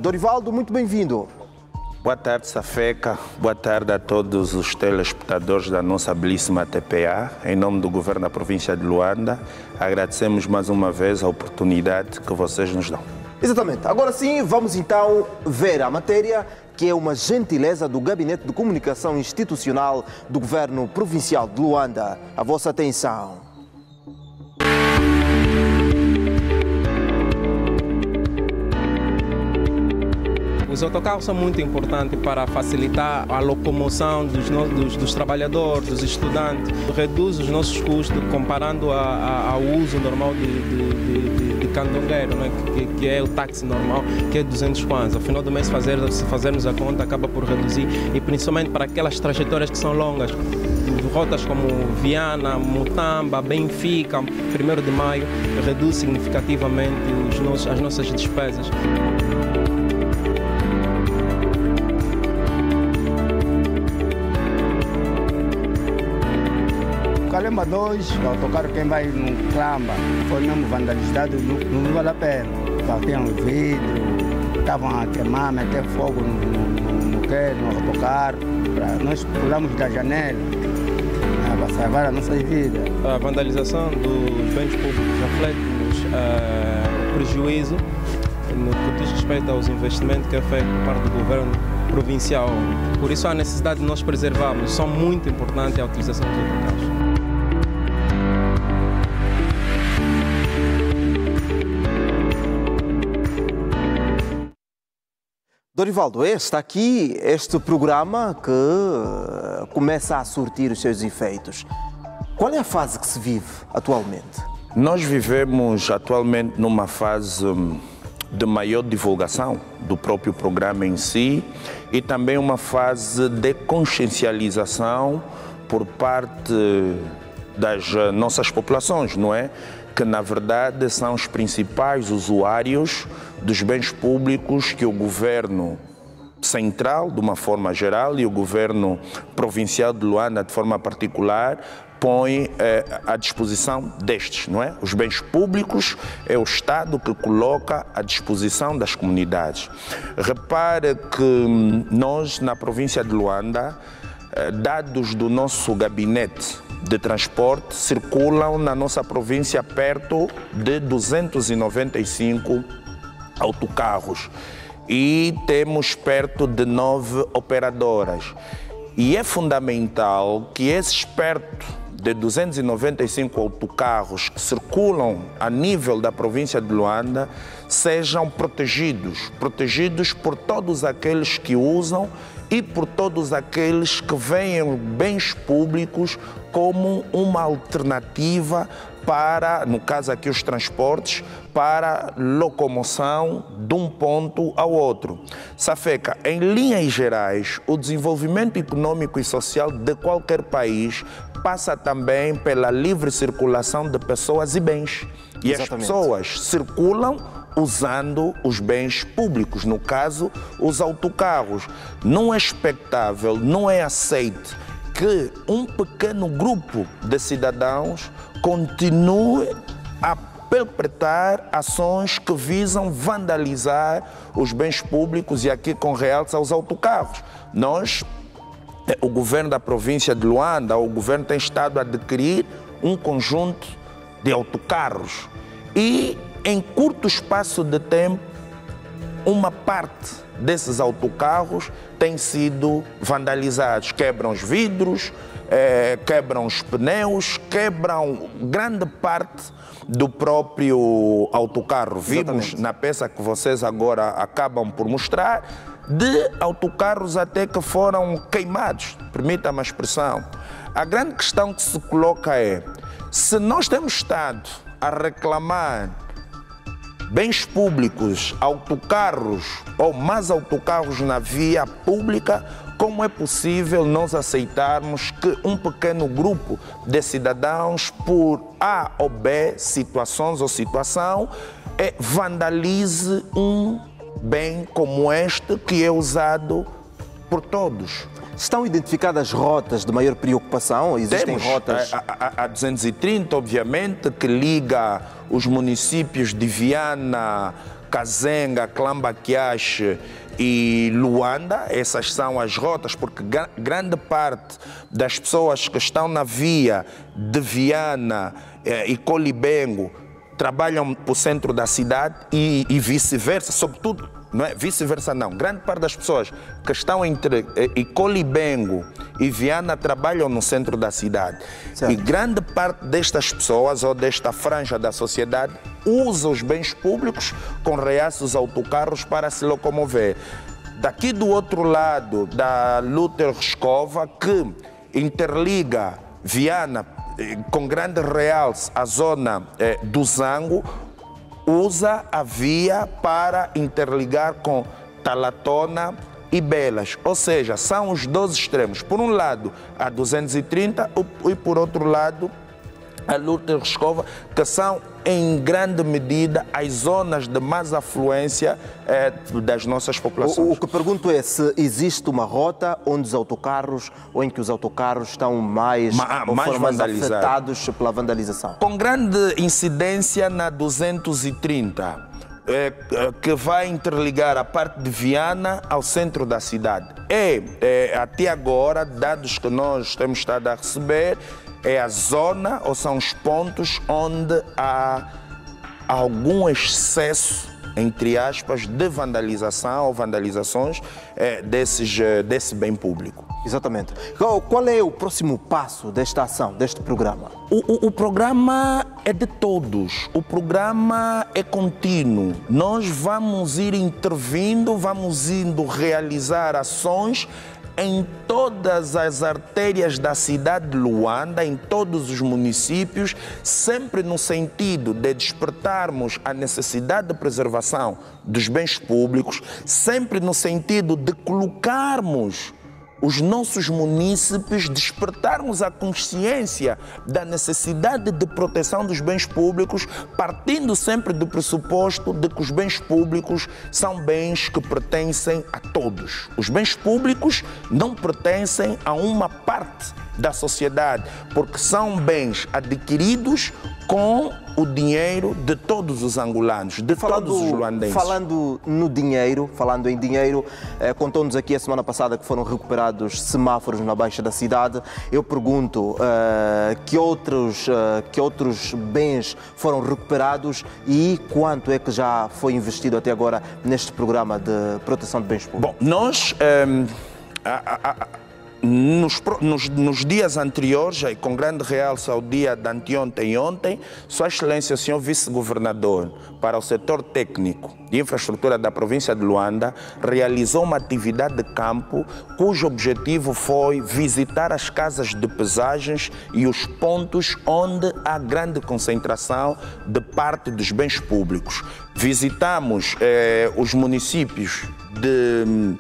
Dorivaldo, muito bem-vindo. Boa tarde, Safeca. Boa tarde a todos os telespectadores da nossa belíssima TPA. Em nome do Governo da Província de Luanda, agradecemos mais uma vez a oportunidade que vocês nos dão. Exatamente. Agora sim, vamos então ver a matéria, que é uma gentileza do Gabinete de Comunicação Institucional do Governo Provincial de Luanda. A vossa atenção. Os autocarros são muito importantes para facilitar a locomoção dos trabalhadores, dos estudantes. Reduz os nossos custos comparando ao uso normal de candongueiro, né? que é o táxi normal, que é 200 kwanza. Ao final do mês, se fazermos a conta, acaba por reduzir. E principalmente para aquelas trajetórias que são longas. Rotas como Viana, Mutamba, Benfica, 1º de Maio, reduz significativamente as nossas despesas. Calema 2, o autocarro quem vai no Clama, foi mesmo vandalizado, não vale a pena. Partiam vidro, estavam a queimar, meter fogo no autocarro. Nós pulamos da janela para salvar a nossa vida. A vandalização dos bens públicos reflete-nos prejuízo no que diz respeito aos investimentos que é feito por parte do governo provincial. Por isso há necessidade de nós preservarmos. São muito importantes a utilização dos autocarros. Dorivaldo, este programa que começa a surtir os seus efeitos. Qual é a fase que se vive atualmente? Nós vivemos atualmente numa fase de maior divulgação do próprio programa em si e também uma fase de consciencialização por parte das nossas populações, não é? Que na verdade são os principais usuários dos bens públicos que o governo central, de uma forma geral, e o governo provincial de Luanda, de forma particular, põe à disposição destes, não é? Os bens públicos é o Estado que coloca à disposição das comunidades. Repare que nós, na província de Luanda, dados do nosso gabinete de transporte, circulam na nossa província perto de 295 autocarros e temos perto de 9 operadoras. E é fundamental que esses perto de 295 autocarros que circulam a nível da província de Luanda sejam protegidos por todos aqueles que usam e por todos aqueles que veem bens públicos como uma alternativa para, no caso aqui os transportes, para locomoção de um ponto ao outro. Safeca, em linhas gerais, o desenvolvimento econômico e social de qualquer país passa também pela livre circulação de pessoas e bens. E Exatamente. As pessoas circulam usando os bens públicos, no caso, os autocarros. Não é expectável, não é aceito que um pequeno grupo de cidadãos continue a perpetrar ações que visam vandalizar os bens públicos e aqui com realce aos autocarros. O governo da província de Luanda, o governo tem estado a adquirir um conjunto de autocarros e em curto espaço de tempo, uma parte desses autocarros tem sido vandalizados. Quebram os vidros, quebram os pneus, quebram grande parte do próprio autocarro. Vimos na peça que vocês agora acabam por mostrar, de autocarros até que foram queimados, permita-me a expressão. A grande questão que se coloca é, se nós temos estado a reclamar bens públicos, autocarros ou mais autocarros na via pública, como é possível nós aceitarmos que um pequeno grupo de cidadãos, por A ou B situações ou situação, vandalize um bem como este que é usado por todos? Estão identificadas rotas de maior preocupação? Existem rotas? A 230, obviamente, que liga os municípios de Viana, Kazenga, Clambaquiache e Luanda. Essas são as rotas, porque grande parte das pessoas que estão na via de Viana e Colibengo trabalham para o centro da cidade e vice-versa, sobretudo, não é vice-versa não, grande parte das pessoas que estão entre Colibengo e Viana trabalham no centro da cidade. Certo. E grande parte destas pessoas ou desta franja da sociedade usa os bens públicos com reaços autocarros para se locomover. Daqui do outro lado da Luther Escova, que interliga Viana com grande realce a zona do Zango, usa a via para interligar com Talatona e Belas. Ou seja, são os dois extremos. Por um lado, a 230 e por outro lado, a Luther Escova, que são em grande medida as zonas de mais afluência das nossas populações. O que pergunto é se existe uma rota onde os autocarros, ou em que os autocarros estão mais afetados pela vandalização. Com grande incidência na 230, que vai interligar a parte de Viana ao centro da cidade. Até agora, dados que nós temos estado a receber, é a zona, ou são os pontos onde há algum excesso, entre aspas, de vandalização ou vandalizações desse bem público. Exatamente. Qual é o próximo passo desta ação, deste programa? O programa é de todos, o programa é contínuo. Nós vamos ir intervindo, vamos indo realizar ações em todas as artérias da cidade de Luanda, em todos os municípios, sempre no sentido de despertarmos a necessidade de preservação dos bens públicos, sempre no sentido de colocarmos os nossos munícipes, despertarmos a consciência da necessidade de proteção dos bens públicos, partindo sempre do pressuposto de que os bens públicos são bens que pertencem a todos. Os bens públicos não pertencem a uma parte da sociedade, porque são bens adquiridos com o dinheiro de todos os angolanos, de todos os luandenses. Falando em dinheiro, contou-nos aqui a semana passada que foram recuperados semáforos na Baixa da cidade. Eu pergunto que outros bens foram recuperados e quanto é que já foi investido até agora neste programa de proteção de bens públicos? Bom, nós... Nos dias anteriores, e com grande realce ao dia de anteontem e ontem, Sua Excelência o Senhor Vice-Governador para o setor técnico de infraestrutura da província de Luanda realizou uma atividade de campo cujo objetivo foi visitar as casas de pesagens e os pontos onde há grande concentração de parte dos bens públicos. Visitamos os municípios de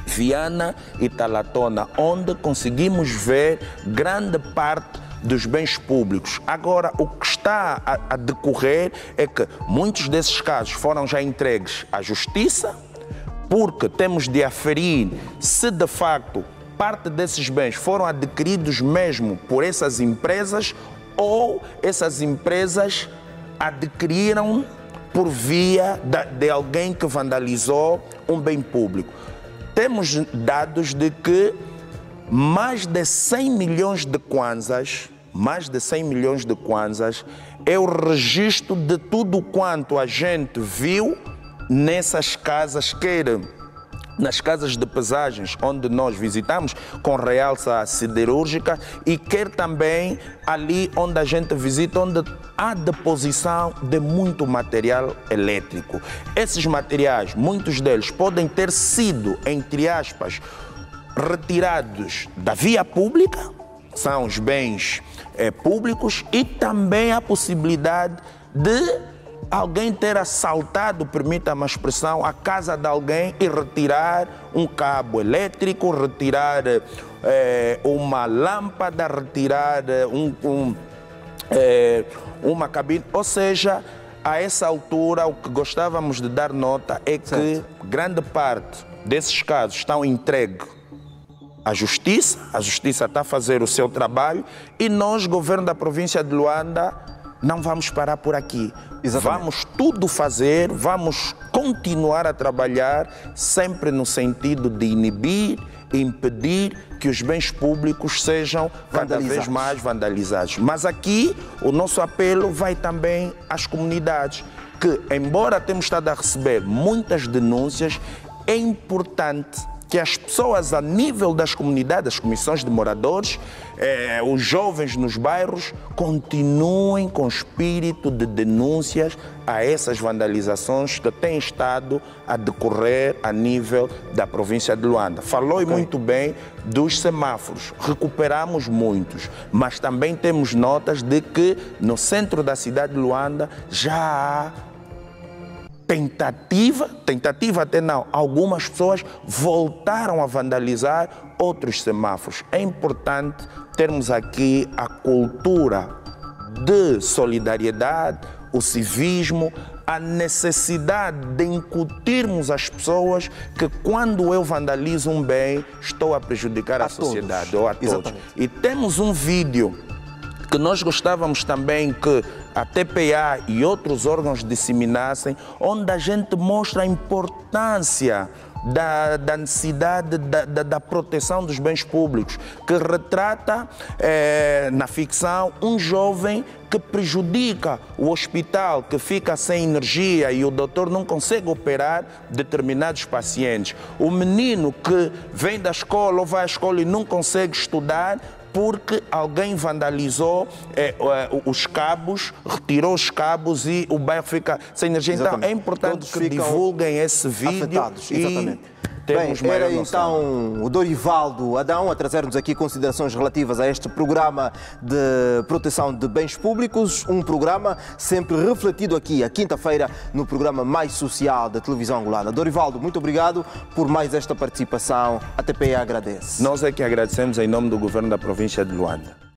Viana e Talatona, onde conseguimos ver grande parte dos bens públicos. Agora, o que está a decorrer é que muitos desses casos foram já entregues à Justiça, porque temos de aferir se de facto parte desses bens foram adquiridos mesmo por essas empresas ou essas empresas adquiriram por via de alguém que vandalizou um bem público. Temos dados de que mais de 100 milhões de kwanzas é o registro de tudo quanto a gente viu nessas casas, quer nas casas de pesagens onde nós visitamos, com realce siderúrgica, e quer também ali onde a gente visita, onde há deposição de muito material elétrico. Esses materiais, muitos deles podem ter sido, entre aspas, retirados da via pública, são os bens públicos, e também a possibilidade de alguém ter assaltado, permita-me a expressão, a casa de alguém e retirar um cabo elétrico, retirar uma lâmpada, retirar uma cabine. Ou seja, a essa altura, o que gostávamos de dar nota é que grande parte desses casos estão entregues à Justiça. A Justiça está a fazer o seu trabalho e nós, governo da província de Luanda, não vamos parar por aqui. Exatamente. Vamos tudo fazer, vamos continuar a trabalhar sempre no sentido de inibir, impedir que os bens públicos sejam cada vez mais vandalizados. Mas aqui o nosso apelo vai também às comunidades, que embora temos estado a receber muitas denúncias, é importante que as pessoas a nível das comunidades, as comissões de moradores, os jovens nos bairros, continuem com espírito de denúncias a essas vandalizações que têm estado a decorrer a nível da província de Luanda. Falou muito bem dos semáforos, recuperamos muitos, mas também temos notas de que no centro da cidade de Luanda já há tentativa até não, algumas pessoas voltaram a vandalizar outros semáforos. É importante termos aqui a cultura de solidariedade, o civismo, a necessidade de incutirmos às pessoas que quando eu vandalizo um bem, estou a prejudicar a sociedade ou a todos. Exatamente. E temos um vídeo que nós gostávamos também que a TPA e outros órgãos disseminassem, onde a gente mostra a importância da necessidade da proteção dos bens públicos, que retrata na ficção um jovem que prejudica o hospital, que fica sem energia e o doutor não consegue operar determinados pacientes. O menino que vem da escola ou vai à escola e não consegue estudar porque alguém vandalizou os cabos, retirou os cabos e o bairro fica sem energia. Exatamente. Então é importante Todos que divulguem esse vídeo. Afetados. Exatamente. Bem, Bem, era então o Dorivaldo Adão a trazer-nos aqui considerações relativas a este programa de proteção de bens públicos, um programa sempre refletido aqui, à quinta-feira, no programa mais social da televisão angolana. Dorivaldo, muito obrigado por mais esta participação. A TPE agradece. Nós é que agradecemos em nome do Governo da província de Luanda.